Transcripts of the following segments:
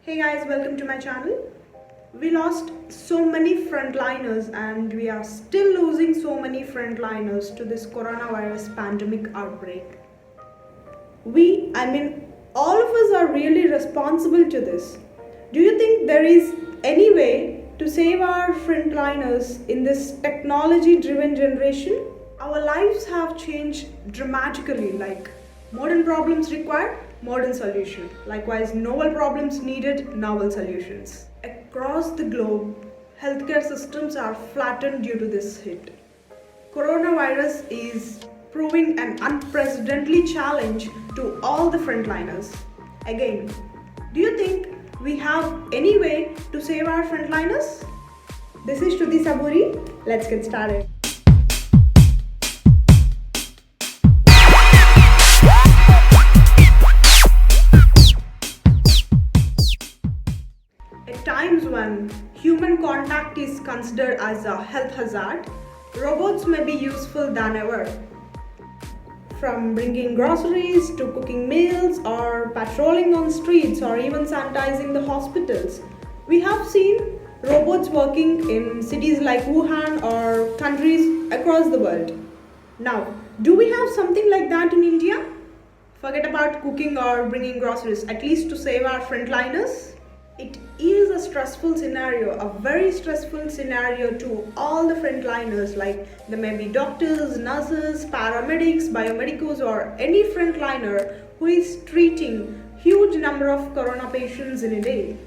Hey guys, welcome to my channel. We lost so many frontliners and we are still losing so many frontliners to this coronavirus pandemic outbreak. All of us are really responsible to this. Do you think there is any way to save our frontliners in this technology driven generation? Our lives have changed dramatically, like modern problems require modern solution. Likewise, novel problems needed novel solutions. Across the globe, healthcare systems are flattened due to this hit. Coronavirus is proving an unprecedented challenge to all the frontliners. Again, do you think we have any way to save our frontliners? This is Shruti Saburi. Let's get started. At times when human contact is considered as a health hazard, robots may be useful than ever. From bringing groceries to cooking meals or patrolling on streets or even sanitizing the hospitals, we have seen robots working in cities like Wuhan or countries across the world. Now, do we have something like that in India? Forget about cooking or bringing groceries, at least to save our frontliners. It is a stressful scenario, a very stressful scenario to all the frontliners, like there may be doctors, nurses, paramedics, biomedicals, or any frontliner who is treating huge number of corona patients in a day.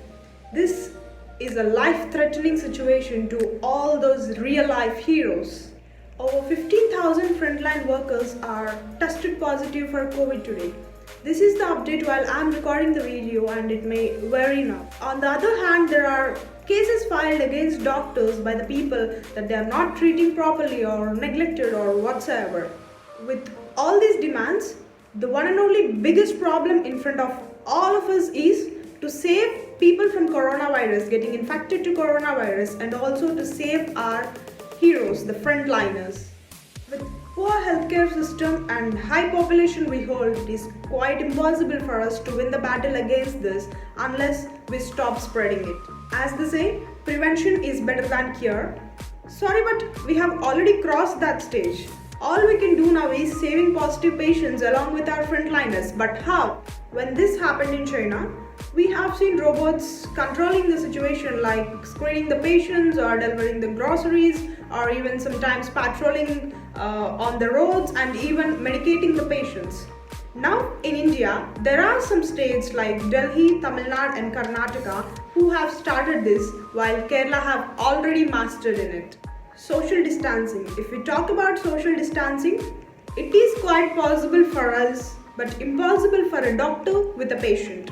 This is a life-threatening situation to all those real-life heroes. Over 15,000 frontline workers are tested positive for COVID today. This is the update while I am recording the video and it may vary now. On the other hand, there are cases filed against doctors by the people that they are not treating properly or neglected or whatsoever. With all these demands, the one and only biggest problem in front of all of us is to save people from coronavirus, getting infected to coronavirus, and also to save our heroes, the frontliners. With poor healthcare system and high population we hold, it is quite impossible for us to win the battle against this unless we stop spreading it. As they say, prevention is better than cure. Sorry, but we have already crossed that stage. All we can do now is saving positive patients along with our frontliners. But how? When this happened in China, we have seen robots controlling the situation, like screening the patients or delivering the groceries or even sometimes patrolling on the roads and even medicating the patients. Now in India, there are some states like Delhi, Tamil Nadu and Karnataka who have started this, while Kerala have already mastered in it. Social distancing. If we talk about social distancing, it is quite possible for us but impossible for a doctor with a patient.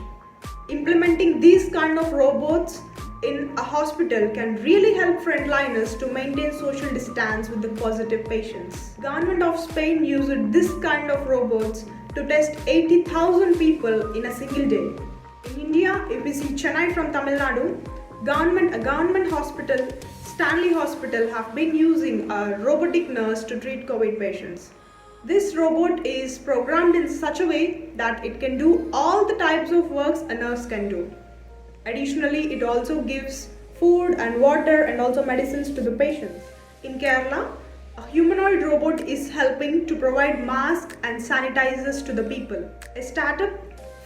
Implementing these kind of robots in a hospital can really help frontliners to maintain social distance with the positive patients. Government of Spain used this kind of robots to test 80,000 people in a single day. In India, if we see Chennai from Tamil Nadu, a government hospital, Stanley Hospital, have been using a robotic nurse to treat COVID patients. This robot is programmed in such a way that it can do all the types of works a nurse can do. Additionally, it also gives food and water and also medicines to the patients. In Kerala, a humanoid robot is helping to provide masks and sanitizers to the people. A startup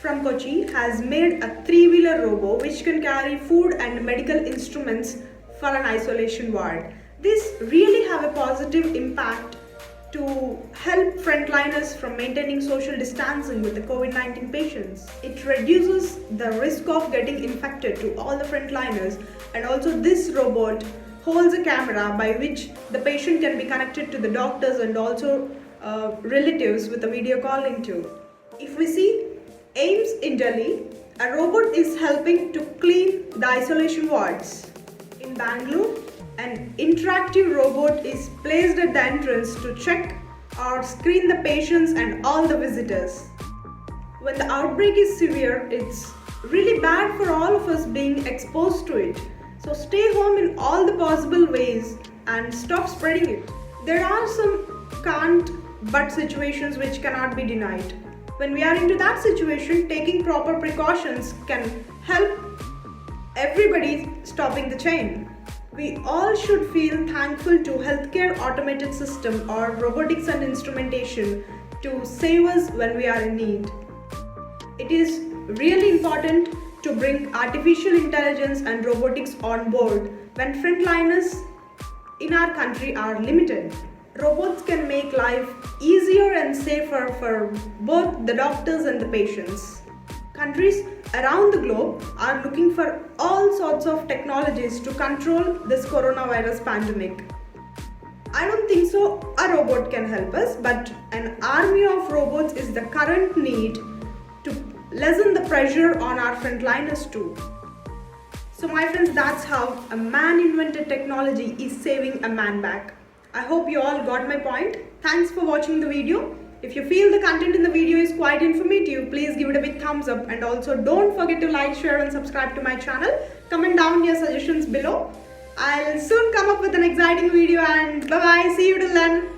from Kochi has made a three-wheeler robo which can carry food and medical instruments for an isolation ward. This really have a positive impact to help frontliners from maintaining social distancing with the COVID-19 patients. It reduces the risk of getting infected to all the frontliners, and also this robot holds a camera by which the patient can be connected to the doctors and also relatives with a video calling too. If we see AIIMS in Delhi, a robot is helping to clean the isolation wards. In Bangalore, an interactive robot is placed at the entrance to check or screen the patients and all the visitors. When the outbreak is severe, it's really bad for all of us being exposed to it. So stay home in all the possible ways and stop spreading it. There are some can't but situations which cannot be denied. When we are into that situation, taking proper precautions can help everybody stopping the chain. We all should feel thankful to healthcare automated system or robotics and instrumentation to save us when we are in need. It is really important to bring artificial intelligence and robotics on board when frontliners in our country are limited. Robots can make life easier and safer for both the doctors and the patients. Countries around the globe are looking for all sorts of technologies to control this coronavirus pandemic. I don't think so a robot can help us, but an army of robots is the current need to lessen the pressure on our frontliners too. So my friends, that's how a man-invented technology is saving a man back. I hope you all got my point. Thanks for watching the video. If you feel the content in the video is quite informative, please give it a big thumbs up, and also don't forget to like, share and subscribe to my channel. Comment down your suggestions below. I'll soon come up with an exciting video, and bye bye, see you till then.